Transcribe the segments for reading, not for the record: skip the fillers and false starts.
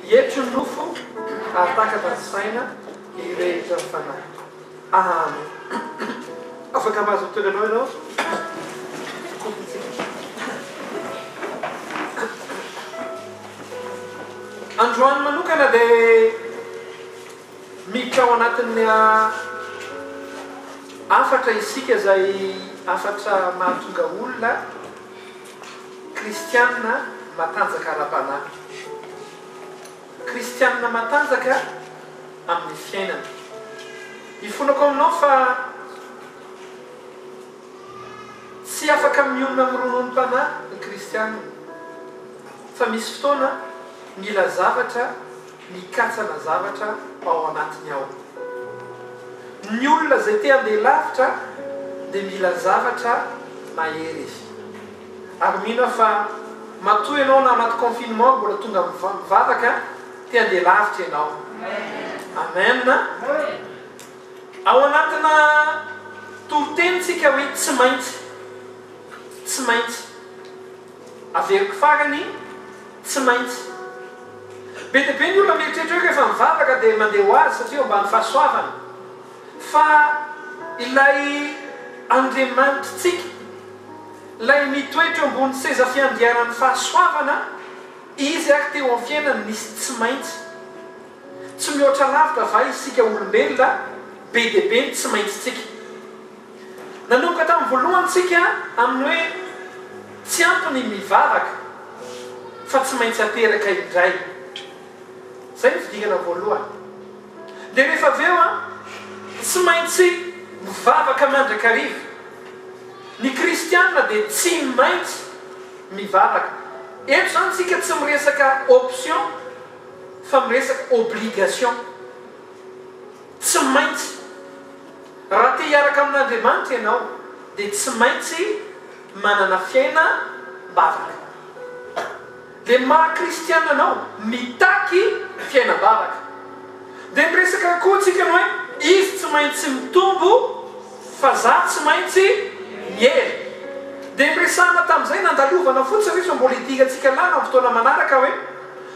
Yetro nofo atakata saina irehetra ny fanahy. Afaka mahazo toeranao ianao? Androany manokana dia miditra ao anatin'ny afatra isika izay afatra mahatonga olona kristianina matanjaka ara-panahy. Kristianina matanjaka amin'ny fiainana. Ifonako aminao fa tsy afaka mionona amin'ny rononom-panahy ny kristianina. Fa misy fotoana mila zavatra, mikatsana zavatra ao anatiny ao. Ny olona izay te handeha lavitra dia mila zavatra mahery izy. Ary mino fa matoa ianao na anaty confinement mbola tonga mivavaka te handeha lavitra ianao. Amen. Ao anatina toritenitsika hoe tsy maintsy. Tsy maintsy. Averiko farany tsy maintsy. Be dia be ny olona mieritreritra hoe rehefa mivavaka dia mandeha ho azy satria mba ny fahasoavana. Fa ilay Andriamanitsika, ilay mitoetra ambony seza fiandihanan'ny fahasoavana, izy ary teo amin'ny fiainana misy tsy maintsy. Tsy mihoatra lavitra va isika olombelona, be dia be ny tsy maintsitsika. Nanomboka tamin'ny voalohantsika amin'ny hoe tsy ampony mivavaka fa tsy maintsy ateraka indray. Izay ny fidikana voalohany. Dia rehefa avy eo tsy maintsy mivavaka mandrakariva. Ny kristianina dia tsy maintsy mivavaka. Eto izany tsika tsy miresaka option fa miresaka obligation. Tsy maintsy. Raha te hiaraka amin'Andriamanitra ianao dia tsy maintsy manana fiaina bavaka. Dia maha kristianina anao mitaky fiainam-bavaka. Dia miresaka koa tsika hoe izy tsy maintsy mitombo fa za tsy maintsy mihery. Dia miresahana tamin'izay nandalovana fotsiny rehefa mbola hidikantsika lana amin'ny fotoana manaraka hoe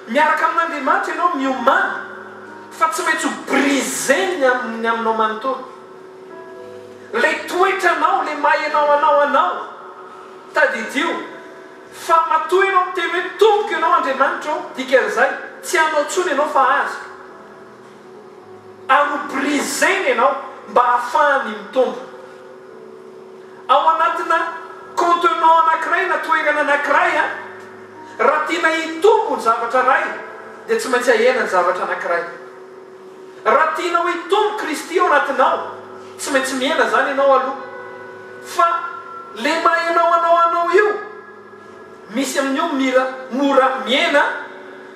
miaraka amin'Andriamanitra ianao miomana fa tsy maintsy ho briseny aminao manontolo. Ilay toetranao, ilay maha ianao anao tadidio fa matoa ianao miteny hoe tomboko ianao Andriamanitra dikan'izay tsy hanao tsony ianao fa azy. Ary ho briseny ianao mba hahafahany mitombo. Ao anatina contenant anankiray na toerana anankiray raha tiana hitombo ny zavatra ray dia tsy maintsy ahena ny zavatra anankiray. Raha tiana ho hitombo Kristy ao anatinao tsy maintsy miena zany ianao aloha. Fa le maha ianao anao io misy amin'io mila mora miena,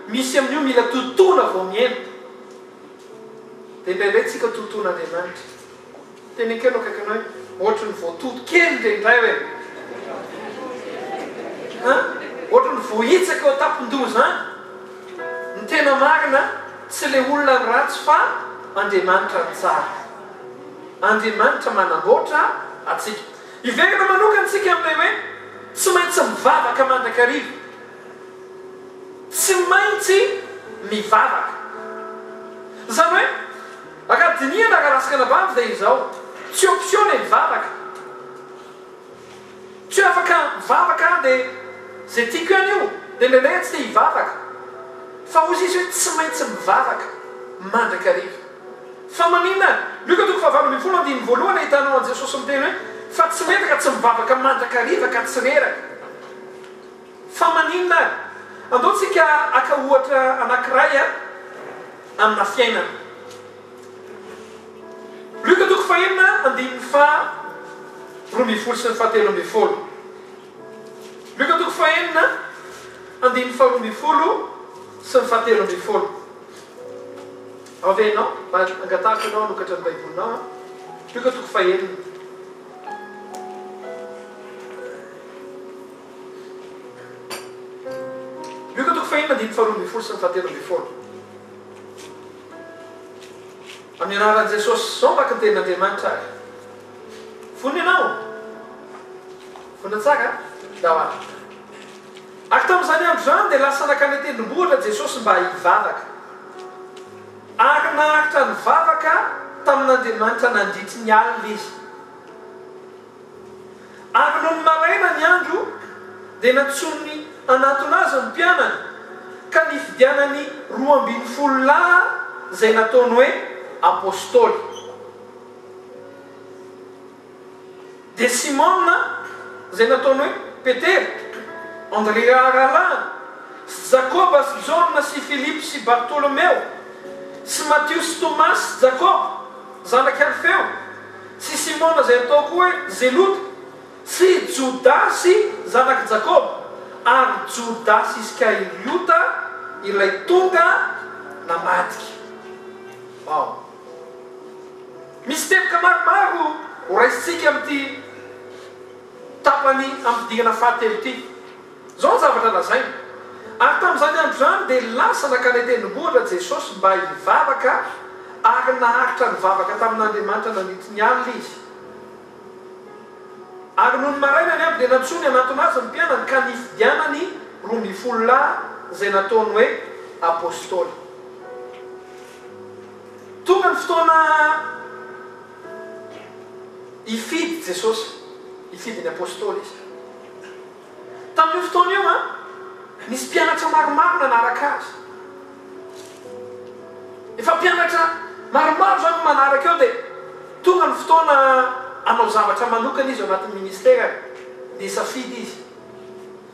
misy amin'io mila totoina vao miena. Dia indraindray tsika totoina Andriamanitra. Teny kely akaiky anao hoe ohatry ny voatoto kely indraindray hoe ohatry ny vohitsaka ao tapon-doha zany. Ny tena marina tsy le olona ny ratsy fa Andriamanitra ny tsara. Andriamanitra manamboatra atsika. Iverina manokana tsika amin'ilay hoe tsy maintsy mivavaka mandrakariva. Tsy maintsy mivavaka. Izany hoe akadiniana akarasikana vavy dia izao. Tsy option ny mivavaka. Tsy afaka mivavaka dia izay tiako ihany io. Dia indraindray tsy te hivavaka. Fa hozy izy hoe tsy maintsy mivavaka mandrakariva. Fa maninona? Luka 4:20 ahitanao an' Jesosy miteny hoe fa tsy mety ka tsy mivavaka mandrakariva ka tsy reraka. Fa maninona? Andaontsika aka ohatra anankiray amina fiainana. Luka 4:12 sy 17. Luka 4:12 sy 17. Avenao, angatahako anao anokatra ny baibolinao. Luka 4:1. Luka 4:12 sy 17. Amin'ny anaran'i Jesosy zao maka ny tenin'Andriamanitra ary. Fony ianao. Fona tsaka? Da ho avy. ary tamin'izany andro zany dia lasa nakany tendrombohitra Jesosy mba hivavaka ary naharitra ny vavaka tamin'Andriamanitra nandritry ny alina izy. Ary noho ny maraina ny andro dia natsony anatona azy ny mpianany ka nifidianany 12 lahy izay nataony hoe apôstôly. Dia Simona izay nataony hoe Petera, André Aralana, Jacoba sy Jona sy Philippe sy Bartolomeo, sy Matthieu sy Thomas sy Jacob zanaky Alfeo, sy Simona izay atao koa hoe Zelota, sy Jodasy zanaky Jacob, ary Jodasy Iskariota ilay tonga namadika. Wow. Misy teboka maromaro ho raisitsika amin'ity tapany ampidingana fahatelo ity. Zao ny zavatra lazaina. Ary tamin'izany andro zany dia lasa nakany tendrombohitra Jesosy mba hivavaka ary naharitra ny vavaka tamin'Andriamanitra nandritry ny alina izy. Ary noho ny maraina ny andro dia natsony anatony azy ny mpianany ka nifidianany 12 lahy izay nataony hoe apôstôly. Tonga ny fotoana hifidy Jesosy, hifidy ny apôstôly izy. Tamin'io fotoana io nisy mpianatra maromaro nanaraka azy. Efa mpianatra maromaro zany manaraka eo dia tonga ny fotoana anao zavatra manokana izy ao anatin'ny ministera dia isafidy izy.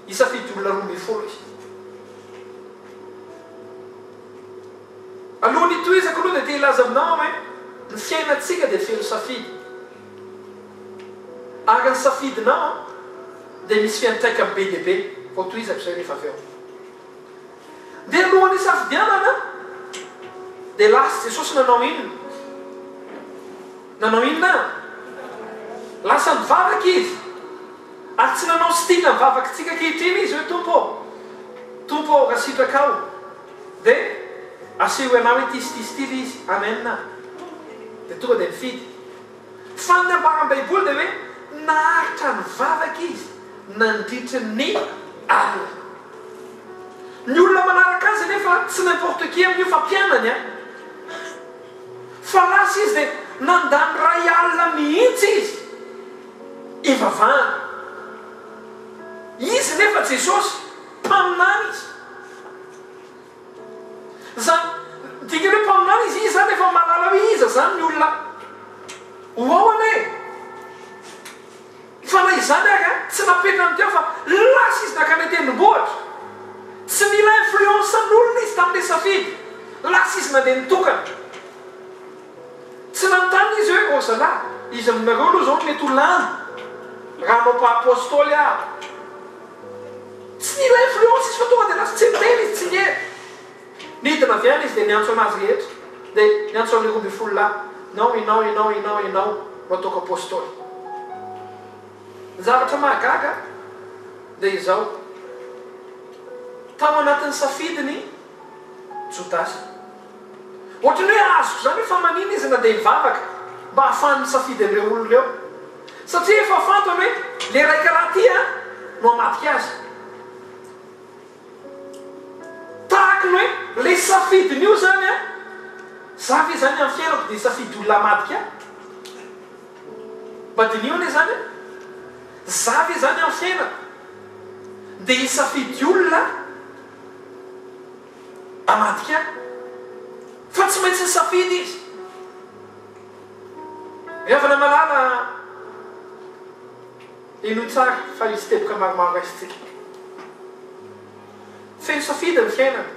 Isafidy olona 12 izy. Alohan'ny itoizako aloha dia te hilaza aminao hoe ny fiainantsika dia feno safidy. Ary ny safidinao dia misy fiantraikany be dia be. Vao toizako izay rehefa avy eo. Dia alohan'ny safidianana dia lasa Jesosy nanao inona? Nanao inona? Lasa nivavaka izy. Ary tsy nanao style nivavakantsika ankehitriny izy hoe tompo raha sitraka ao. Dia aseho anao hoe ty style izy. Amen na. Dia tonga dia mifidy. Fa ny ambaran'ny Baiboly dia hoe naharitra nivavaka izy nandritry ny alina. Ny olona manaraka azy nefa tsy n'importe qui amin'io fa mpianany fa lasa izy dia nandany ray alina mihitsy izy ivavahana. Izy nefa Jesosy mpaminany izy. Dikany hoe mpaminany izy zany efa malala hoe iza zany ny olona hoahoana e. Fa na izany ary tsy napetrany teo fa lasa izy nakany tendrombohitra. Tsy mila influence n'olona izy tamin'ilay safidy. Lasa izy nandeha nitokana. Tsy nanontany izy hoe zalahy, izy aminareo aloha zao mety ho lany raha anao pa-apôstôly aho. Tsy mila influence izy fa tonga dia lasa tsy miteny izy tsy ngery. Nidina avy any izy dia niantso anazy rehetra. Dia niantso amin'ilay 12 lahy. Inao no ataoko apôstôly. Ny zavatra mahagaga dia izao. Tao anatin'ny safidiny Jodasy. Ohatrany hoe azoko zany hoe fa manina izy na dia hivavaka mba hahafahany misafidy an'ireo olona ireo. Satria efa fantany hoe le raika raha ty no hamadika azy. Tahaka ny hoe le safidiny io zany zavy zany amin'ny fiainako dia safidy olona hamadika. Badinio ane zany zavy zany amin'ny fiainako dia hisafidy olona hamadika. Fa tsy maintsy safidy izy. Riavana malala ino tsara fa izy teboka maromaro raisitsika. Feno safidy amin'ny fiainana.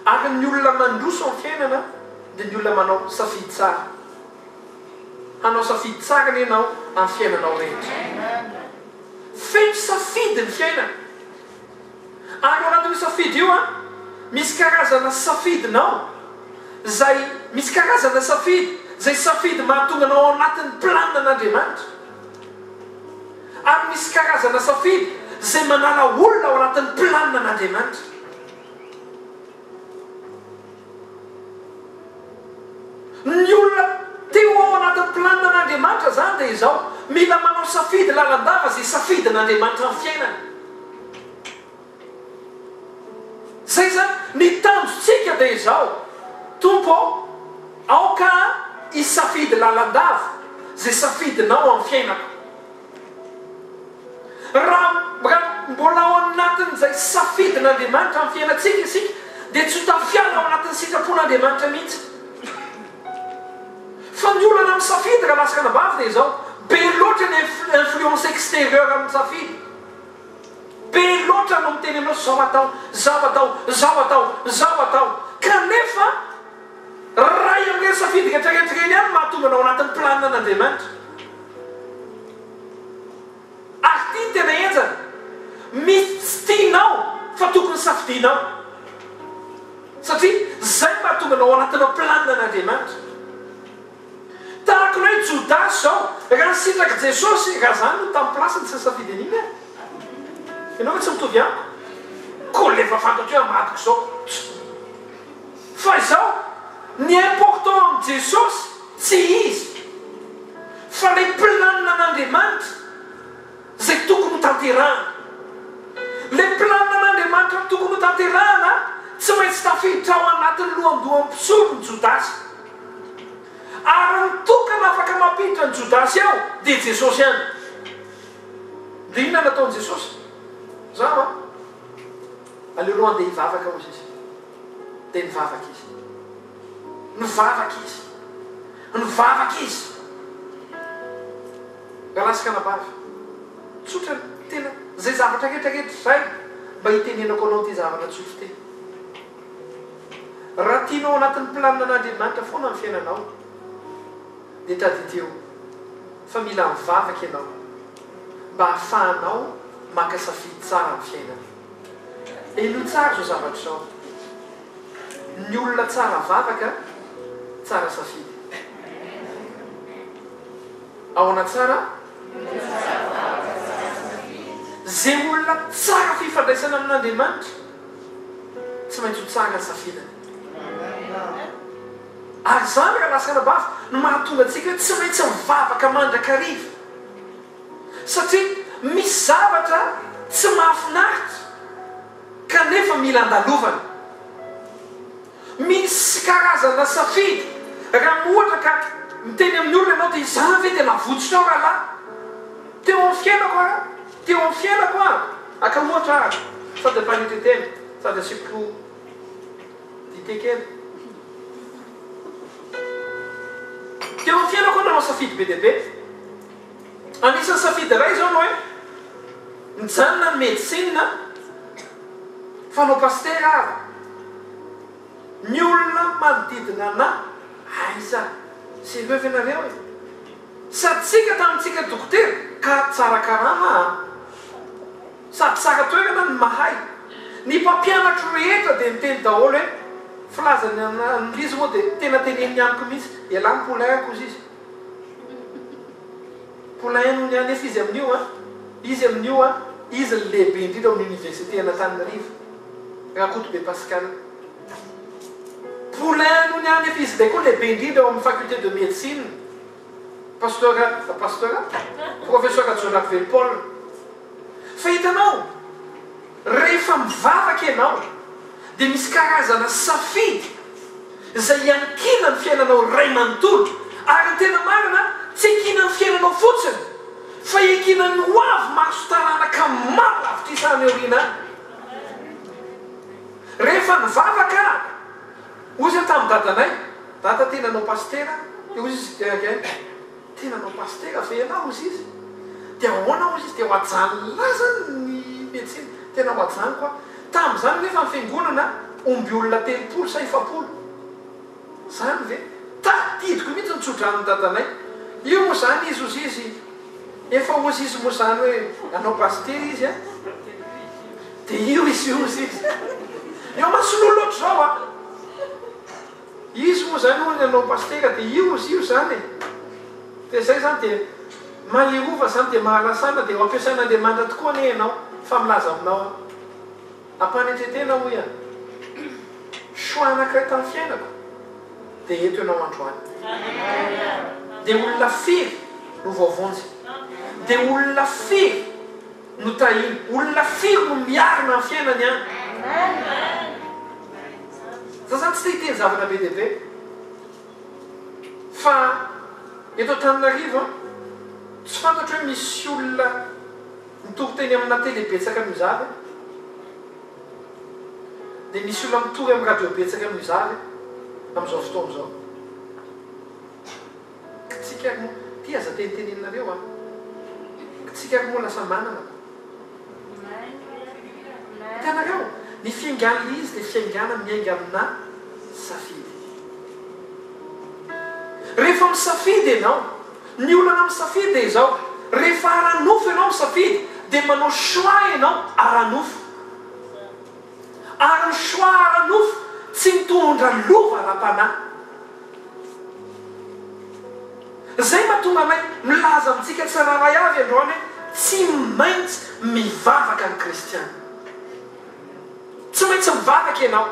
Ary ny olona mandroso amin'ny fiainana dia ny olona manao safidy tsara. Hanao safidy tsara ny ianao amin'ny fiainanao rehetra. Feno safidy ny fiainana. Ary ao anatin'io safidy io misy karazana safidinao zay misy karazana safidy zay safidy mahatonga anao ao anatin'ny planina an'Andriamanitra. Ary misy karazana safidy zay manala olona ao anatin'ny planina an'Andriamanitra. Ny olona teo ao anatin'ny planina an'Andriamanitra zany dia izao mila manao safidy lalandava zay safidy n'Andriamanitra amin'ny fiainana. ny tanjotsika dia izao tompo aoka hisafidy lalandava zay safidinao amin'ny fiainako raha mbola ao anatin'izay safidin'Andriamanitra amin'ny fiainatsika isika dia tsy tafiana ao anatin'ny sitrapon'Andriamanitra mihitsy fa ny olana amin'ny safidy raha lasaka anabavy dia izao be loatra ny influence extérieure amin'ny safidy be loatra no miteny aminao zao atao zao atao zao atao zao atao kanefa ray amin'ireny safidy rehetrarehetrareny ihany mahatonga anao anatin'ny planina an'Andriamanitra ary tia ny tena enjana misy tsy tianao fa tokony safidinao satria zay mahatonga anao anatinao planina an'Andriamanitra tahaka ny hoe Jodasy zao raha sitraka Jesosy raha zany no tamin'ny plasiny tsy safidiny iny ianao fa tsy mitovy amiko ko lefa fantatro hoe amatiko zao fa izao ny important amin'ny Jesosy tsy izy fa le planina an'Andriamanitra zay tokony ho tanterahana le planina an'Andriamanitra tokony ho tanterahana tsy maintsy tafiditra ao anatin'ny lohandohan'mpisolo ny Jodasy ary nitokana afaka mampiditra ny Jodasy ao dia Jesosy ihany dia inona nataon'i Jesosy zaho aleoloha andeha hivavaka ozy izy dia nivavaka izy nivavaka izy nivavaka izy raha lasaka anabavy tsotra tena zay zavatra rehetrarehetra zay mba hitenenako anao ty zavatra tsotro tena raha tianao anatin'ny planina an'Andriamanitra foana amin'ny fiainanao dia tadideo fa mila mivavaka ianao mba hahafahanao maka safidy tsara amin'ny fiainana eno tsara zao zavatra zao ny olona tsara vavaka tsara safidy ahoana tsara zay olona tsara fifandraisana amin'Andriamanitra tsy maintsy ho tsara ny safidiny ary zany raha lasaka anabavy no mahatonga antsika hoe tsy maintsy mivavaka mandrakariva satria misy zavatra tsy mahafinaritra kanefa mila andalovana misy karazana safidy raha mohatra ka miteny amin'ny olona ianao dia izany ve tena votsotao rahalahy teo amin'ny fiainako teo amin'ny fiainako aka ohatra ary sady ampanetretena sady asiko dite kely teo amin'ny fiainako nanao safidy be dia be anisan'ny safidy ray zao no hoe mijanona ny médecine fanao paster ary ny olona manodidina anahy aiza sy levy anareo sady tsika tamintsika dokotera ka tsara karama sady tsara toerana ny mahay ny mpampianatro rehetra dia miteny daholo hoe filazany an'izy moa dia tena teneny amiko mihitsy iala ny poulain-ko izy poulain no niany efa izy amin'io izy amin'io izy ny lehibe indrindra amin'ny université an'Antananarivo rakoto be Pascal poulain no niany efa izy dia koa lehibe indrindra ao amin'ny faculté de médecine professeur John Paul fa hitanao rehefa mivavaka ianao dia misy karazana safidy zay iankina ny fiainanao ray manontolo ary ny tena marina tsy ekina ny fiainanao fotsiny fa ekina ny hoavy mahasotarana ka maro lavitra isany oriana rehefa nivavaka ozy tamin'ny dadanay dada tena nao pastera dia ozy izy tena nao pastera ve ianao ozy izy dia ahoana ozy izy dia ho ajany lazany ny médecine tena ho ajany koa tamin'izany nefa ny fiangonana omby olona 300 sa 700 zany ve tadidiko mihitsy nitsodran'ny dadanay io moa zany izy ozy izy efa ozy izy moa zany hoe anao pastery izy dia io izy ozy izy eo masololo loatra zao izy moa zany hoy anao pastera dia io izy io zany dia zay zany dia malirova zany dia mahalasana dia ho ampiasain'Andriamanitra tokoa ne ianao fa milaza aminao ampanetretena hoy soanakay tamin'ny fiainako dia eto ianao androany dia olona firy no voavonjy dia olona firy no tahiny olona firy no miarina amin'ny fiainany any za zany tsy te hiteny zavatra be dehibe fa eto Antananarivo tsy fantatra hoe misy olona mitory teny amina télé betsaka mizavy dia misy olona mitory amin'ny radio betsaka mizavy amin'izao fotoana izao. Tsika ary moa ty aza teniteneninareo a tsika ary moa lasa manana hitanareo ny fianganana izy dia fianganana miainga amina safidy. Rehefa misafidy ianao ny olana misafidy dia izao rehefa aranofo ianao misafidy dia manao choix ianao aranofo ary ny choix aranofo tsy mitondra lova ara-panahy. Zay mahatonga anay milaza amintsika tsiraray avy androany tsy maintsy mivavaka ny kristiana, tsy maintsy mivavaka ianao.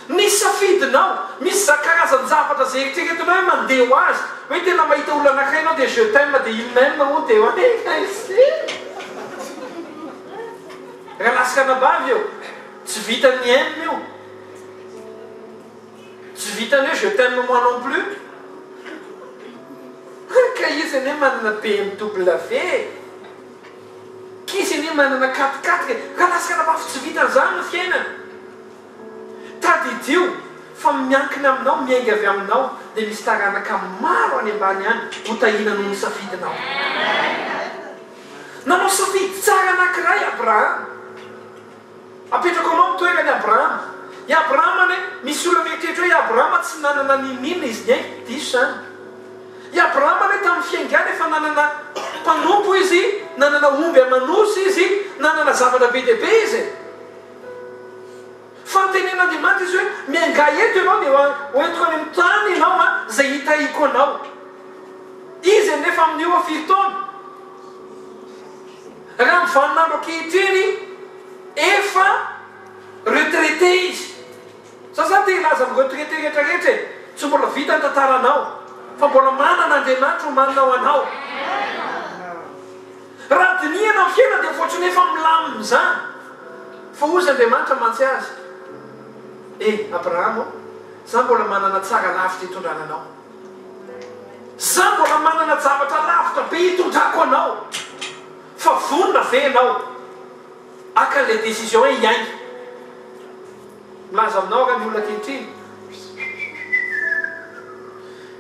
Ny safidinao misy karazany zavatra zay eritreretinao hoe mandeha ho azy hoe tena mahita olona anankiray ianao dia je t'aime dia il m'aime moa dia raha lasika anabavy eo tsy vitany aime io, tsy vitany hoe je t'aime moi non plus. Ka izy anie manana BMW, kizy anie manana 4x4, raha lasika anabavy tsy vitan'izany ny fiainana. Tadidio fa miankina aminao miainga avy aminao dia misy taranaka maro any ambany any ho tahina noho ny safidinao. Nanao safidy tsara anankiray Abraham, apetrako anao amin'ny toerany Abraham. I Abraham ane misy olona mieritreritra hoe i Abraham tsy nanana ninina izy ny diso zany. I Abraham ane tamin'ny fiaingana efa nanana mpanompo izy, nanana omby amanosy izy, nanana zavatra be dehibe izy. Fantenen'Andriamanitra izy hoe mianga eto ianao dia hoentiko any amin'ny tany ianao zay hitahiko anao. Izy anefa amin'io firy taona. Raha ny vaninandro ankehitriny efa retraité izy. Zany dia ilaza amin'ny retraité rehetrarehetra e. Tsy mbola vita ny tantaranao fa mbola manana Andriamanitra manana ho anao. Raha dinihana amin'ny fiainana dia fotriny efa milamina izany fa ozy Andriamanitra mantsy azy. Abraham za mbola manana tsara lavitra hitondrana anao, za mbola manana zavatra lavitra be hitondrako anao, fa vonona ve ianao aka le décision hoe hiainga. Milaza aminao raha ny olona ankehitriny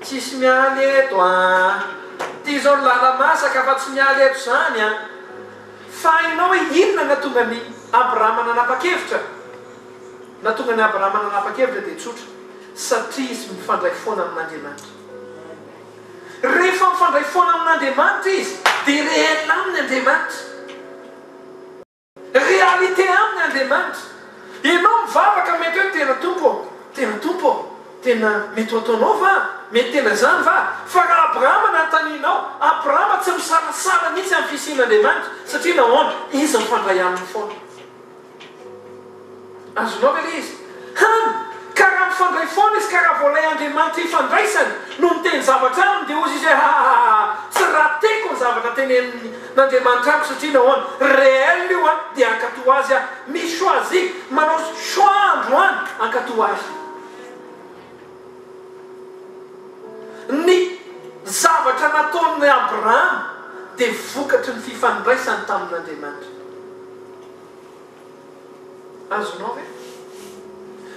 tsisy mialy eto ty zao lala masaka fa tsy mialy eto zany fa hainao hoe inona nahatonga ny Abraham nanapa-kevitra. Nahatonga ny Abraham nanapa-kevitra dia tsotra satria izy mifandray foana amin'Andriamanitra. Rehefa mifandray foana amin'Andriamanitra izy dia réel aminy Andriamanitra, réalité aminy Andriamanitra. Ianao mivavaka mety hoe tena tompo tena mety ataonao va, mety tena zany va. Fa raha Abraham nanontanianao, Abraham tsy misalasala mihitsy amin'ny fisian'Andriamanitra satria nahoana izy mifandray aminy foana. Azonao ve le izy? Ka raha mifandray foana izy, ka raha voalay Andriamanitra ifandraisany no miteny zavatra aminy dia ozy izy hoe tsy raha teko ny zavatra tenen'Andriamanitra amiko satria nahoana réel io dia ankatoa azy mi-choisir, manao choix androany ankatoa azy. Ny zavatra nataon'ny Abraham dia vokatry ny fifandraisany tamin'Andriamanitra. Azonao ve?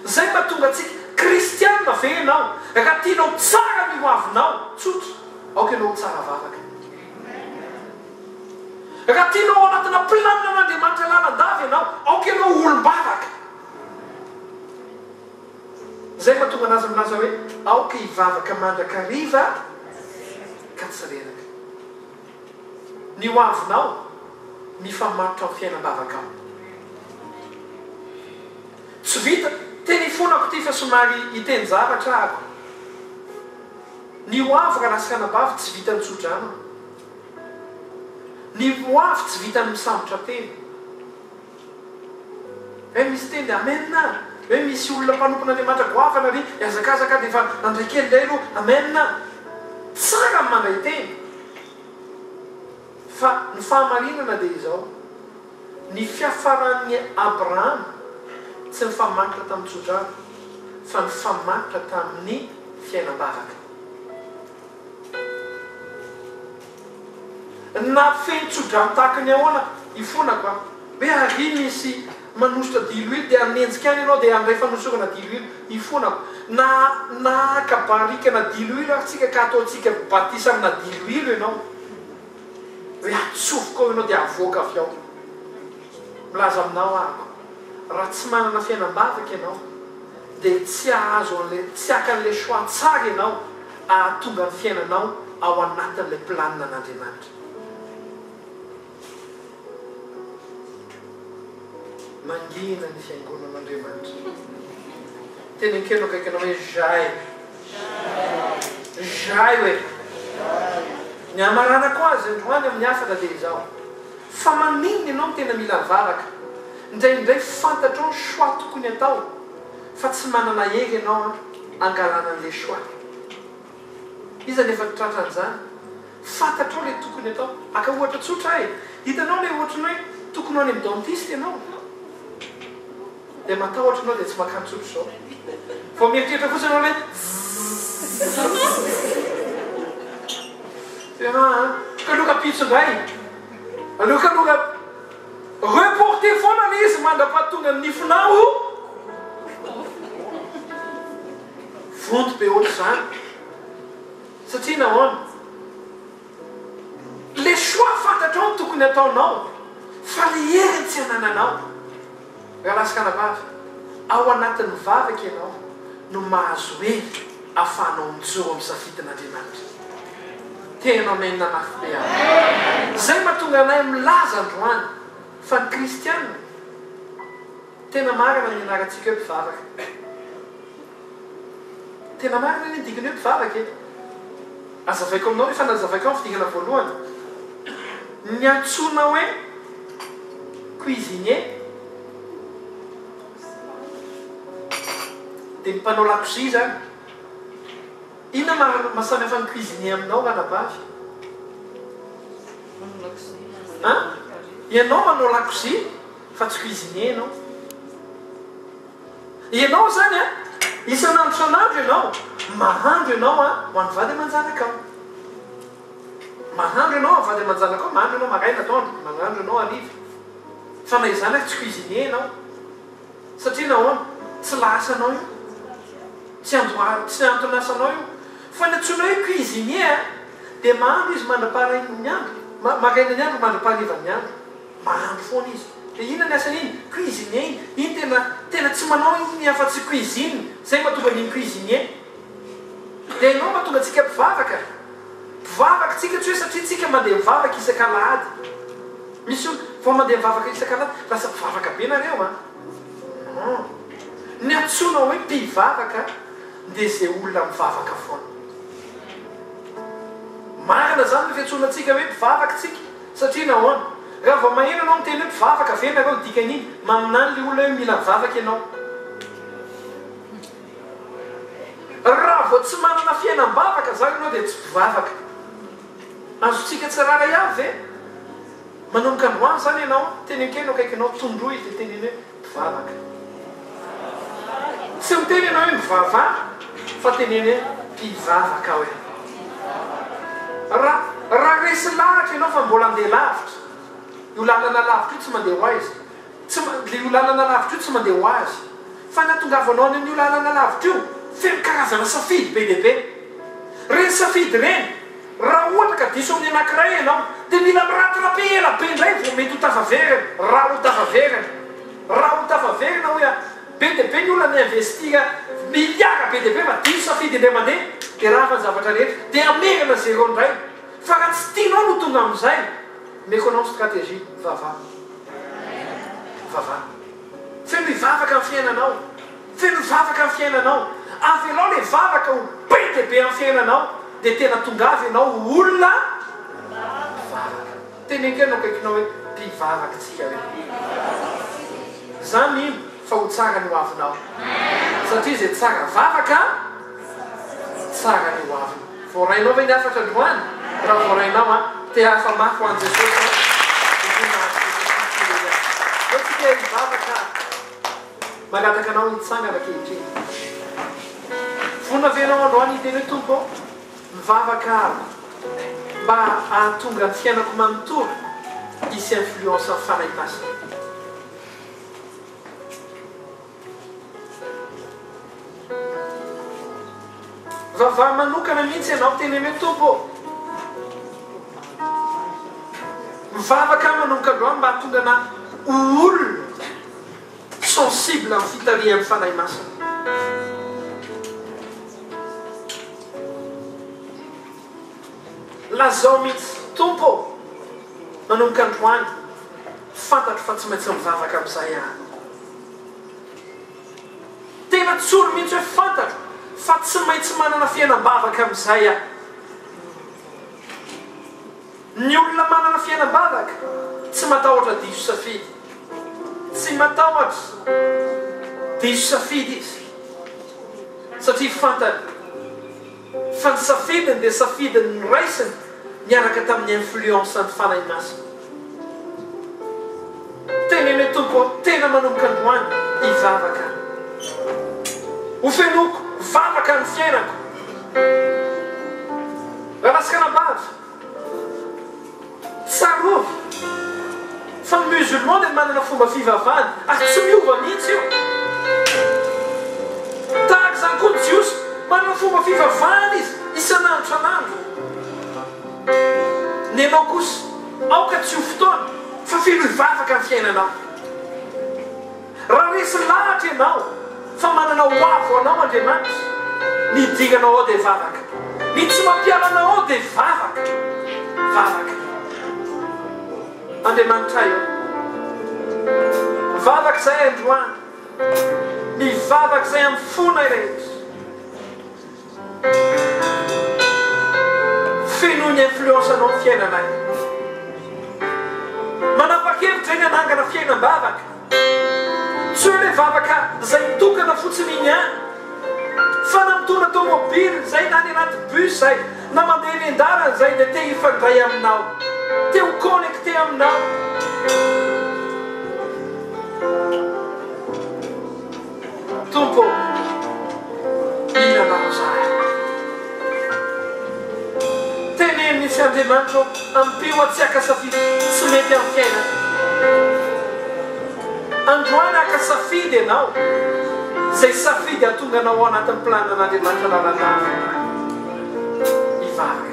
Zay mahatonga antsika kristianina ve ianao, raha tianao tsara ny hoavinao tsotra aoka ianao tsara vavaka. Raha tianao anatina planina n'Andriamanitra lalandava ianao aoka ianao olom-bavaka. Zay mahatonga anazy milaza hoe aoka hivavaka mandrakariva ka tsy reraka. Ny hoavinao mifamatotra amin'ny fiainam-bavaka ao. Tsy vita teny fonako ty fa somary hiteny zavatra ako. Ny hoavy raha lasika anabavy tsy vita ny tsodrano. Ny hoavy tsy vita ny misambotra teny. Hoe misy teny amenna, hoe misy olona mpanompon'Andriamanitra goavana ry azakazaka dia efa andraikely indray aloha amenna. Tsara mandray teny. Fa ny fahamarinana dia izao, ny fiafaran'ny Abraham tsy nifamanitra tamin'ny tsodrano fa nifamanitra tamin'ny fiainam-bavaka. Na fenitsodrano tahakany ahoana ifonako hoe ary misy manositra diloilo dia anenjika any ianao dia andray fanosorana diloilo ifonako na kabarikana diloilo atsika ka ataotsika batisa amina diloilo ianao hoe atsofoka ao ianao dia avoaka avy ao. Milaza aminao ahako raha tsy manana fiainam-bavaka ianao dia tsy ahazo an'le tsy akan'le choix tsara ianao ahatonga ny fiainanao ao anatin'ilay planina an'Andriamanitra. Mangina ny fiangonan'Andriamanitra. Tena nkeno akaikinao hoe zay hoe ny amarana koa azy androany amin'ny afaka dia izao fa maninona ianao tena mila mivavaka indraindray fantatrao choix tokony atao fa tsy manana hery ianao angalana an'le choix. Iza nefa tratran'izany fantatrao le tokony atao aka ohatra tsotra hitanao le ohatranao hoe tokony any amin'ny dentiste ianao dia matahotra anao dia tsy makany tsotro zao fa mieritreritra fotsiny anao hoe kaloka pitsondray aloka reporter foana le izy mandra-pahatonga ny nifinao vonto be ohatr' zany satria nahoana le choix fantatrao tokony ataonao fa le heriny tsy anananao. Rahalasika ao anatin'ny vavaka ianao no mahazo hoe ahafahanao mijoro amin'ny safidin'Andriamanitra. Tena menina mafy be ahy. Zay mahatonga anay milaza androany fa ny kristianina tena marina ny anarantsika hoe mpivavaka. Tena marina ny dikany hoe mpivavaka azavaiko aminao efa nazavaiko ao fidikana voalohany ny antsona hoe cuisinier dia ny mpanao lakozy zany. Inona masamy hafa ny cuisinier aminao anabavy? Ianao manao lakozy fa tsy cuisinier ianao. Ianao zany isan'andro san'andro ianao mahandro ianao ho an'ny vady aman-janaka ao. Mahandro ianao vady aman-janaka ao, mahandro ianao maraina atoandro, mahandro ianao hariva. Fa na izany tsy cuisinier ianao satria nahoana tsy lasanao io tsy antonasanao io fa ny antsoina hoe cuisinier dia mahandro izy mandra-paharain'ny andro maraina ny andro mandra-paharivany andro mahandro foana izy. Dia inona ny asan'iny cuisinier iny tena tsy manao iny afa-tsy cuisine zay mahatonga an'iny cuisinier. Dia ianao mahatonga antsika mpivavaka tsika tsy hoe satria tsika mandeha mivavaka isan-kalahady misy vao mandeha mivavaka isan-kalahady lasa mpivavaka be nareo ny antsoina hoe mpivavaka dia zay olona mivavaka foana. Marina zany ny fiantsoanantsika hoe mpivavaka tsika satria nahoana raha vao maheno anao miteny hoe mpivavaka vena reo dikan'iny maminany le olona hoe mila mivavaka ianao. Raha vao tsy manana fiainam-bavaka zany ianao dia tsy mpivavaka. Azotsika tsirara ihany ve manomboka androany zany ianao teny ankeno akaikinao tondroy dia teny hoe mpivavaka. Tsy miteny ianao hoe mivava fa teneny hoe mpivavaka hoe. Raha resy lahatra ianao fa mbola andeha lavitra io lalana lavitra io tsy mandeha ho azy le io lalana lavitra io tsy mandeha ho azy fa natongavanao an'io lalana lavitra io feno karazana safidy be dehibe. Reny safidy reny raha ohatra ka diso amin'ny anankiray ianao dia mila miratirapy ela be indray vao mety ho tafaverina. Raha ho tafaverina hoe be dehibe ny olona ny investira miliara be dehibe fa diso safidy indray mandeha dia raha fa ny zavatra rehetra dia amerina zéro indray. Fa raha tsy tianao no tonga amin'izay meko anao stratégie vava feno hivavaka amin'ny fiainanao avy anao le vavaka ho be dehibe amin'ny fiainanao dia tena tonga avy ianao olona mivavaka. Teny ankeno akaikinao hoe mpivavaka tsika hoe zany ino fa ho tsara ny ho avinao satria zay tsara vavaka tsara ny ho avina. Voarainao ve ny afatra androany raha voarainao te hafa mafy ho an'i Jesosy tsika hivavaka magataka anao hitsangana kehitriny. vonavenao androany iteny hoe tompo mivavaka mba ahatonga ny fiainako manontolo isy influence amin'ny fanahy masina. Vavaha manokana mihitsy ianao teny hoe tompo mivavaka manomboka androany mba hahatonga na olona sensible amin'ny fitaria amin'ny fanahy masina. Lazao mihitsy tompo manomboka androany fantatro fa tsy maintsy mivavaka amin'izay aho. Tena tsoro mihitsy hoe fantatro fa tsy maintsy manana fiainam-bavaka amin'izay aho. Ny olona manana fiainam-bavaka tsy matahotra diso safidy, tsy matahotra diso safidy izy satria fantany fa ny safidiny dia safidiny ny raisiny niaraka tamin'ny influence ny fanahy masina. Tena hoe tompo tena manomboka androany hivavaka. Ho fenoko vavaka ny fiainako. Rahalasika nabavy tsarova fa ny musulman dia manana fomba fivavahany ary tsy miova mihitsy io. Tahaka izany koa ny jiosy manana fomba fivavahany izy isan'andro isan'andro. Ny anao kosa aoka tsy ho fotoana fa filo hivavaka ny fiainanao. Raha resy lahatra ianao fa manana ho avo anao Andriamanitra, ny dinganao ao dia vavaka, ny tsy mampialanao ao dia vavaka. Vavaka Andriamanitra io vavaka izay androany, ny vavaka izay amin'ny fona irehetra. Feno ny influence anao ny fiainanay. Manapa-kevitra ny anangana fiainan-bavaka. Tsy hoe vavaka izay mitokana fotsiny iny ihany fa na mitondra tomobily izay na ny anaty bus izay na mandeha eny an-dalana izay dia te hifandray aminao, te ho connecté aminao. Tompo inanao izahay. Teneny misy Andriamanitra ampio atsiaka safidy tsy mety amin'ny fiainana. Androany aka safidy ianao izay safidy atonga anao anatin'ny planan'Andriamanitra lalandava. Hivavaka.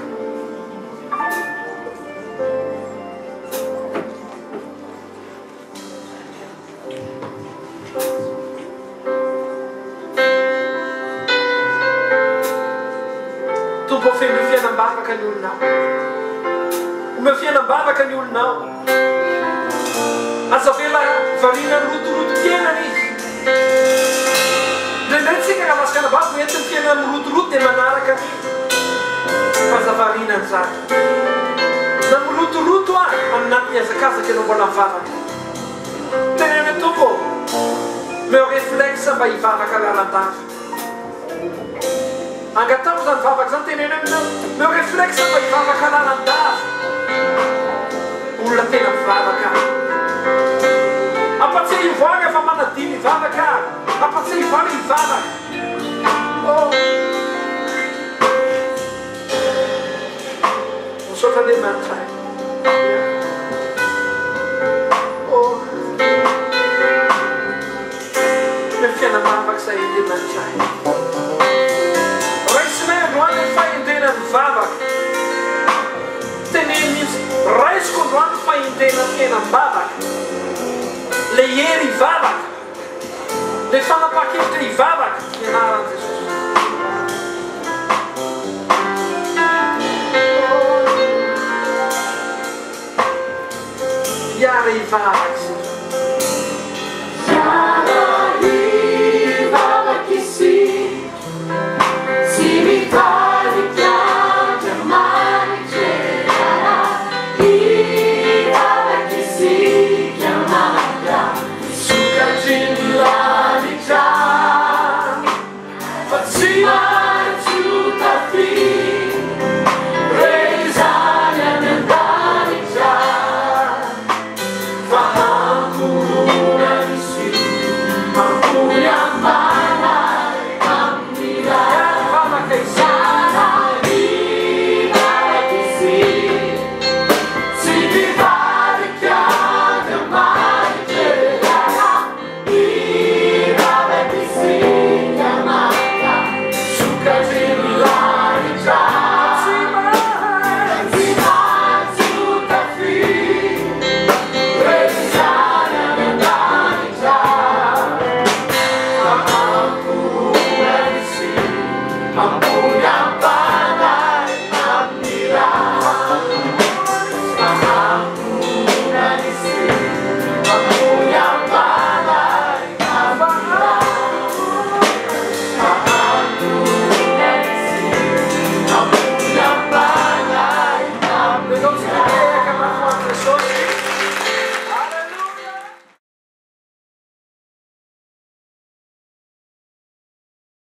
Tompo feno fiainam-bavaka ny olonao. Omeo fiainam-bavaka ny olonao. Aza vela variana rotoroto fiainana izy. Indraindray tsika raha lasika anabavy entiny fiainana mirotoroto dia manaraka an'izy. Fa aza variana an'izany. Na mirotoroto aminaty miazakazaka ianao mbola mivavaka. Tena hoe tompo meo réflexe mba hivavaka lalandava. Angatao izany vavaka izany tena hoe meo réflexe mba hivavaka lalandava. Olona tena mivavaka. Apatsy hivavaka fa manadiny hivavaka. Apatsy hivavaka hivavaka. Oh. Misaotra Andriamanitra. Oh. Ny fiainam-bavaka izay Andriamanitra. Raisinay androany ny fahendrena ny vavaka. Teneny mihitsy raisiko androany ny fahendrena ny fiainam-bavaka. Le hery hivavaka, le fanapa-kevitra hivavaka ny anaran'i Jesosy. Iara hivavaka izy. Iara hivavaka izy, sy mitarika Andriamanitra. Iara hivavaka izy chiamata, sukatry ny lalitra, fa tsy mahazo tafi, rezany any an-danitra, fa hamporona izy, mampony ambany.